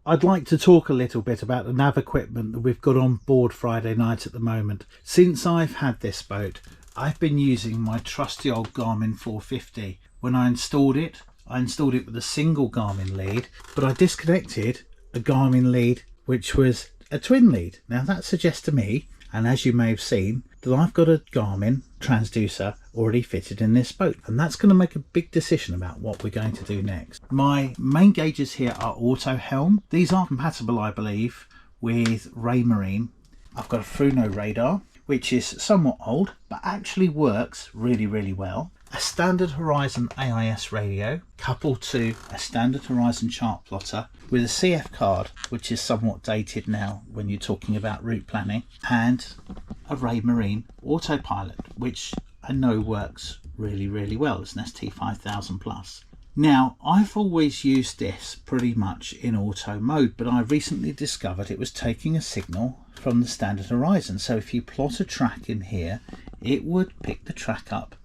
I'd like to talk a little bit about the nav equipment that we've got on board Friday night at the moment. Since I've had this boat, I've been using my trusty old Garmin 450. When I installed it with a single Garmin lead, but I disconnected a Garmin lead which was a twin lead. Now that suggests to me, and as you may have seen, that I've got a Garmin transducer already fitted in this boat, and that's going to make a big decision about what we're going to do next. My main gauges here are auto helm. These are compatible, I believe, with Raymarine. I've got a Fruno radar, which is somewhat old, but actually works really, really well. A standard Horizon AIS radio coupled to a standard Horizon chart plotter with a CF card, which is somewhat dated now when you're talking about route planning, and a Raymarine autopilot, which I know works really, really well. It's an ST5000 Plus. Now, I've always used this pretty much in auto mode, but I recently discovered it was taking a signal from the standard Horizon. So if you plot a track in here, it would pick the track up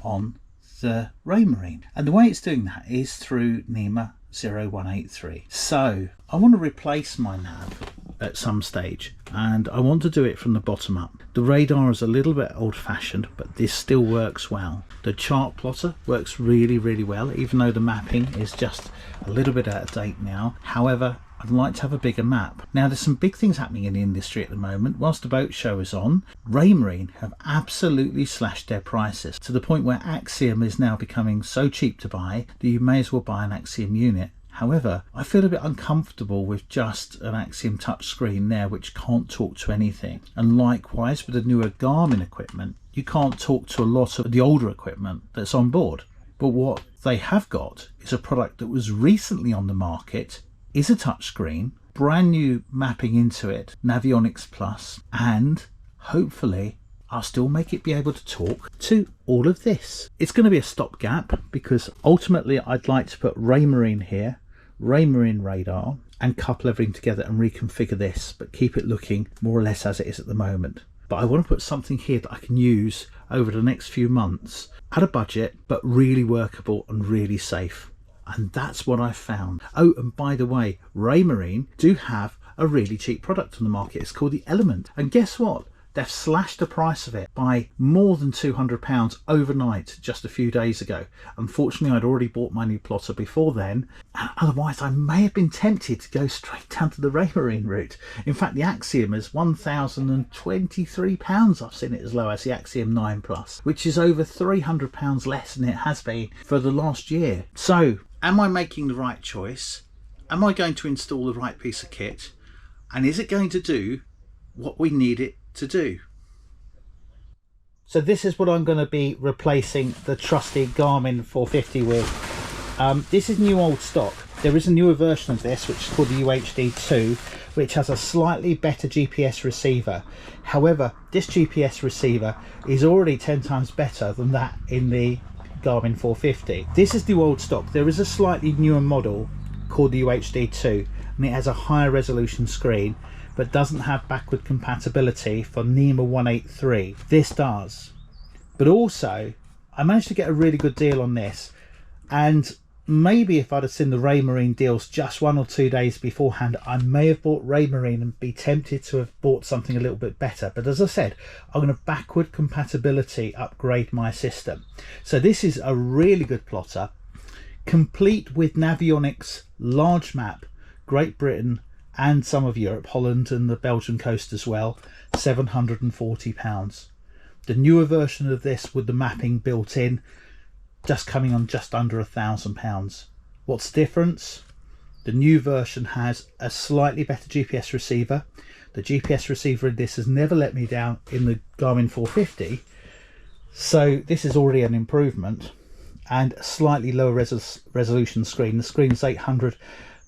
on the Raymarine, and the way it's doing that is through NEMA 0183. So I want to replace my nav at some stage, and I want to do it from the bottom up. The radar is a little bit old-fashioned, but this still works well. The chart plotter works really, really well, even though the mapping is just a little bit out of date now. However, I'd like to have a bigger map. Now, there's some big things happening in the industry at the moment. Whilst the boat show is on, Raymarine have absolutely slashed their prices to the point where Axiom is now becoming so cheap to buy that you may as well buy an Axiom unit. However, I feel a bit uncomfortable with just an Axiom touchscreen there which can't talk to anything. And likewise with the newer Garmin equipment, you can't talk to a lot of the older equipment that's on board. But what they have got is a product that was recently on the market, is a touchscreen, brand new mapping into it, Navionics Plus, and hopefully I'll still make it be able to talk to all of this. It's going to be a stopgap because ultimately I'd like to put Raymarine here, Raymarine radar, and couple everything together and reconfigure this, but keep it looking more or less as it is at the moment. But I want to put something here that I can use over the next few months at a budget, but really workable and really safe. And that's what I found. Oh, and by the way, Raymarine do have a really cheap product on the market. It's called the Element. And guess what? They've slashed the price of it by more than £200 overnight just a few days ago. Unfortunately, I'd already bought my new plotter before then. And otherwise, I may have been tempted to go straight down to the Raymarine route. In fact, the Axiom is £1,023. I've seen it as low as the Axiom 9 Plus, which is over £300 less than it has been for the last year. So, am I making the right choice? Am I going to install the right piece of kit? And is it going to do what we need it to do? So this is what I'm going to be replacing the trusty Garmin 450 with. This is new old stock. There is a newer version of this which is called the UHD 2, which has a slightly better GPS receiver. However, this GPS receiver is already 10 times better than that in the Garmin 450. This is the old stock. There is a slightly newer model called the UHD 2, and it has a higher resolution screen, but doesn't have backward compatibility for NEMA 183. This does. But also, I managed to get a really good deal on this, and maybe if I'd have seen the Raymarine deals just 1 or 2 days beforehand, I may have bought Raymarine and be tempted to have bought something a little bit better. But as I said, I'm going to backward compatibility upgrade my system. So this is a really good plotter, complete with Navionics large map, Great Britain and some of Europe, Holland and the Belgian coast as well, £740. The newer version of this with the mapping built in, just coming on just under £1,000. What's the difference? The new version has a slightly better GPS receiver. The GPS receiver in this has never let me down in the Garmin 450, so this is already an improvement, and a slightly lower resolution screen. The screen's 800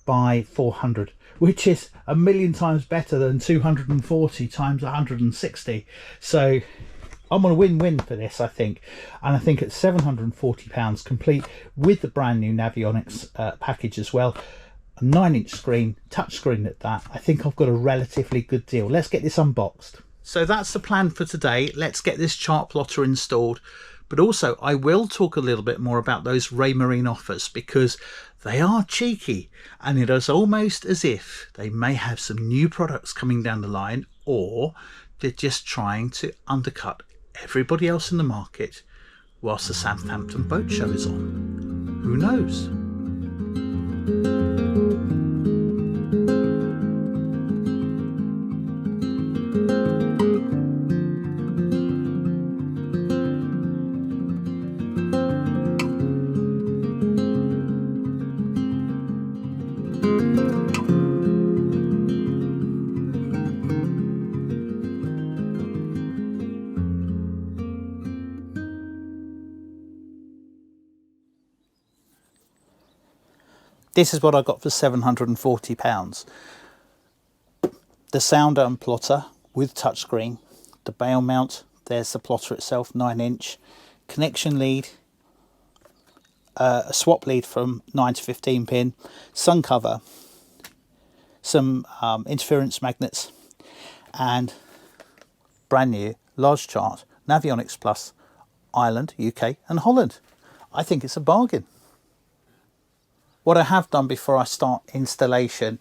by 400, which is a million times better than 240 times 160. So I'm on a win-win for this, I think. And I think at £740 complete with the brand new Navionics package as well, a 9-inch screen, touch screen at that, I think I've got a relatively good deal. Let's get this unboxed. So that's the plan for today. Let's get this chart plotter installed, But also I will talk a little bit more about those Raymarine offers, because they are cheeky, and it is almost as if they may have some new products coming down the line, or they're just trying to undercut everybody else in the market whilst the Southampton boat show is on. Who knows? This is what I got for £740. The sounder and plotter with touchscreen, the bail mount, there's the plotter itself, 9-inch, connection lead, a swap lead from 9 to 15 pin, sun cover, some interference magnets, and brand new large chart, Navionics Plus, Ireland, UK and Holland. I think it's a bargain. What I have done before I start installation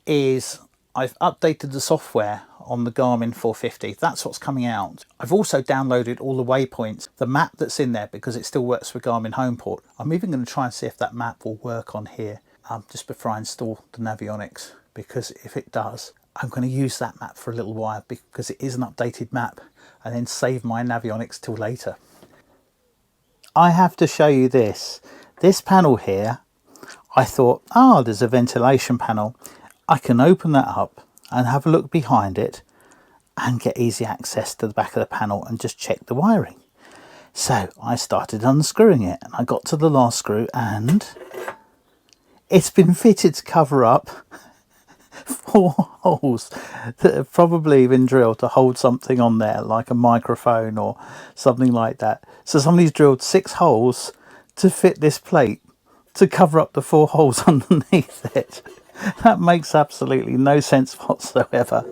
is I've updated the software on the Garmin 450. That's what's coming out. I've also downloaded all the waypoints, the map that's in there, because it still works with Garmin HomePort. I'm even going to try and see if that map will work on here just before I install the Navionics, because if it does, I'm going to use that map for a little while, because it is an updated map, and then save my Navionics till later. I have to show you this panel here. I thought, there's a ventilation panel. I can open that up and have a look behind it and get easy access to the back of the panel and just check the wiring. So I started unscrewing it, and I got to the last screw, and it's been fitted to cover up 4 holes that have probably been drilled to hold something on there, like a microphone or something like that. So somebody's drilled 6 holes to fit this plate to cover up the 4 holes underneath it. That makes absolutely no sense whatsoever.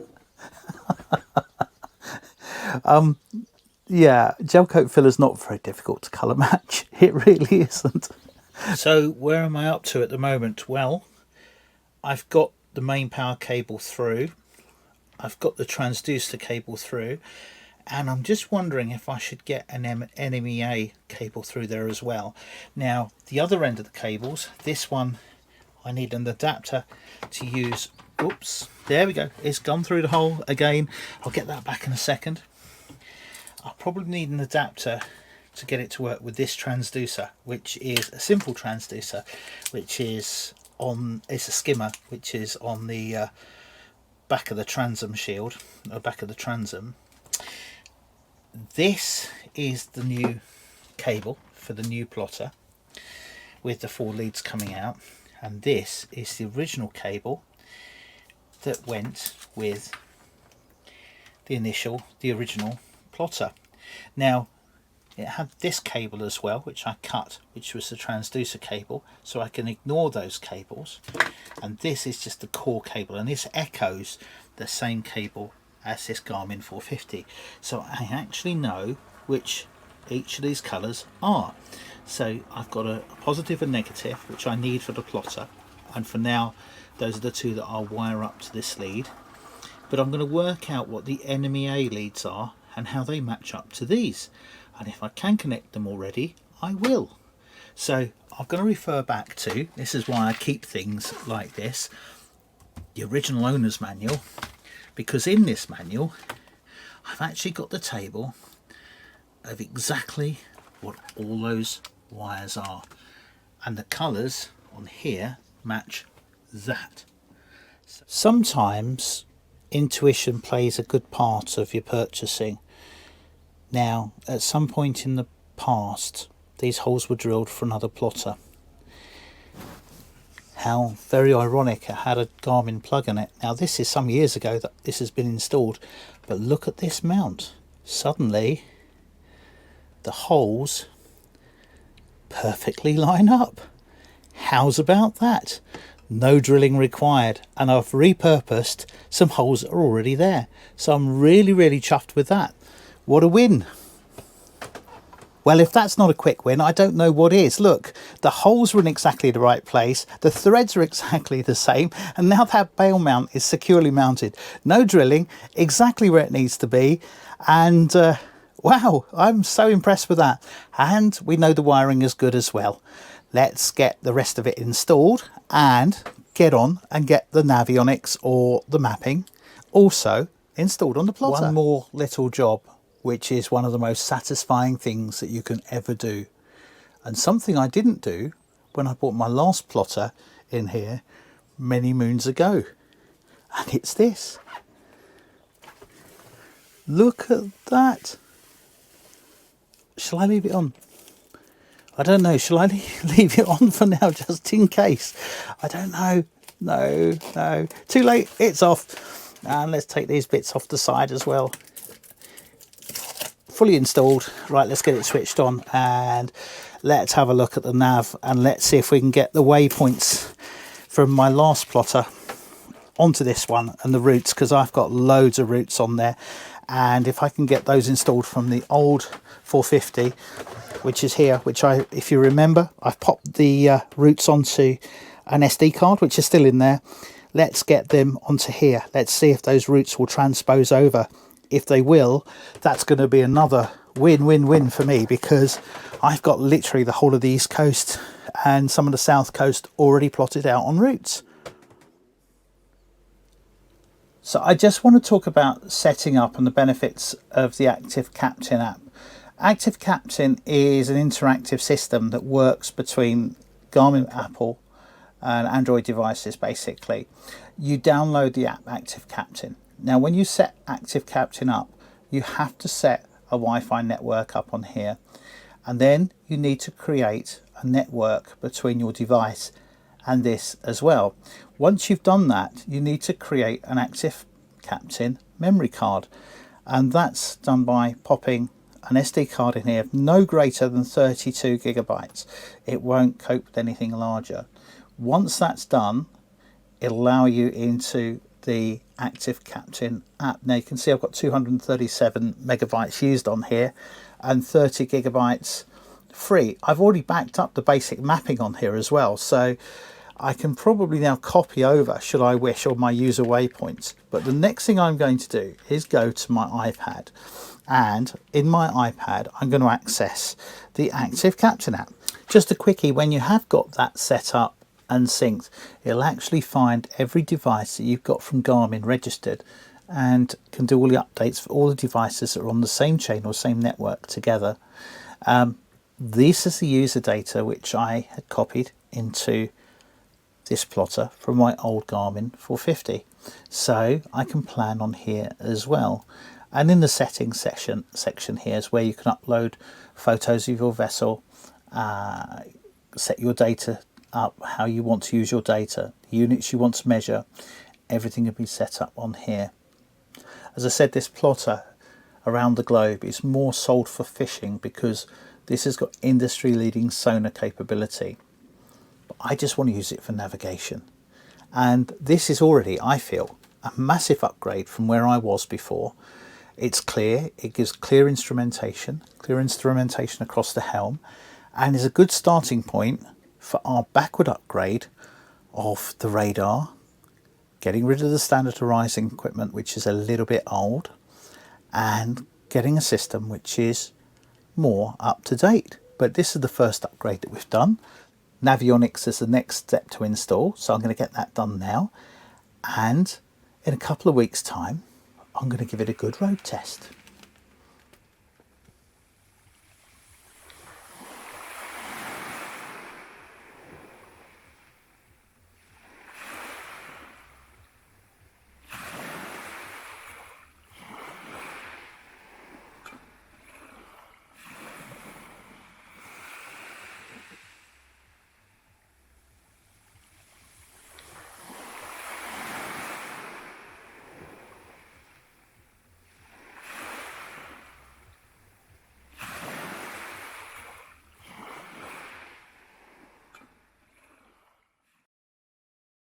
Yeah, gel coat filler is not very difficult to colour match. It really isn't. So where am I up to at the moment? Well, I've got the main power cable through. I've got the transducer cable through. And I'm just wondering if I should get an NMEA cable through there as well. Now, the other end of the cables, this one, I need an adapter to use. Oops, there we go. It's gone through the hole again. I'll get that back in a second. I'll probably need an adapter to get it to work with this transducer, which is a simple transducer, which is on, it's a skimmer, which is on the back of the transom shield, or back of the transom. This is the new cable for the new plotter with the 4 leads coming out, and this is the original cable that went with the original plotter. Now it had this cable as well, which I cut, which was the transducer cable, so I can ignore those cables, and this is just the core cable, and this echoes the same cable as this Garmin 450, so I actually know which each of these colours are. So I've got a positive and negative, which I need for the plotter, and for now those are the 2 that I'll wire up to this lead, but I'm going to work out what the NMEA leads are and how they match up to these, and if I can connect them already, I will. So I'm going to refer back to, this is why I keep things like this, the original owner's manual, because in this manual I've actually got the table of exactly what all those wires are, and the colours on here match that. Sometimes intuition plays a good part of your purchasing. Now, at some point in the past, these holes were drilled for another plotter. How very ironic, it had a Garmin plug in it. Now this is some years ago that this has been installed, but look at this mount. Suddenly the holes perfectly line up. How's about that? No drilling required, and I've repurposed some holes that are already there, so I'm really chuffed with that. What a win. Well, if that's not a quick win, I don't know what is. Look, the holes are in exactly the right place, the threads are exactly the same, and now that bail mount is securely mounted. No drilling, exactly where it needs to be, and wow, I'm so impressed with that. And we know the wiring is good as well. Let's get the rest of it installed and get on and get the navionics or the mapping also installed on the plotter. One more little job, which is one of the most satisfying things that you can ever do, and something I didn't do when I bought my last plotter in here many moons ago, and it's this. Look at that. Shall I leave it on? I don't know. Shall I leave it on for now just in case? I don't know. No. Too late. It's off. And let's take these bits off the side as well. Fully installed. Right, let's get it switched on and let's have a look at the nav and let's see if we can get the waypoints from my last plotter onto this one and the routes, because I've got loads of routes on there, and if I can get those installed from the old 450, which is here, which if you remember, I've popped the routes onto an SD card which is still in there. Let's get them onto here. Let's see if those routes will transpose over. If they will, that's going to be another win-win-win for me, because I've got literally the whole of the East Coast and some of the South Coast already plotted out on routes. So I just want to talk about setting up and the benefits of the Active Captain app. Active Captain is an interactive system that works between Garmin, Apple and Android devices. Basically, you download the app Active Captain. Now when you set Active Captain up, you have to set a Wi-Fi network up on here, and then you need to create a network between your device and this as well. Once you've done that, you need to create an Active Captain memory card, and that's done by popping an SD card in here no greater than 32 gigabytes. It won't cope with anything larger. Once that's done, it'll allow you into the Active Captain app. Now you can see I've got 237 megabytes used on here and 30 gigabytes free. I've already backed up the basic mapping on here as well, so I can probably now copy over, should I wish, all my user waypoints. But the next thing I'm going to do is go to my iPad, and in my iPad I'm going to access the Active Captain app. Just a quickie, when you have got that set up and synced, it'll actually find every device that you've got from Garmin registered and can do all the updates for all the devices that are on the same chain or same network together. This is the user data which I had copied into this plotter from my old Garmin 450, so I can plan on here as well. And in the settings section here is where you can upload photos of your vessel, set your data up how you want to use your data, the units you want to measure, everything will be set up on here. As I said, this plotter around the globe is more sold for fishing because this has got industry leading sonar capability, but I just want to use it for navigation, and this is already, I feel, a massive upgrade from where I was before. It's clear, it gives clear instrumentation across the helm, and is a good starting point for our backward upgrade of the radar, getting rid of the standard horizon equipment which is a little bit old, and getting a system which is more up to date. But this is the first upgrade that we've done. Navionics is the next step to install, so I'm going to get that done now, and in a couple of weeks time I'm going to give it a good road test.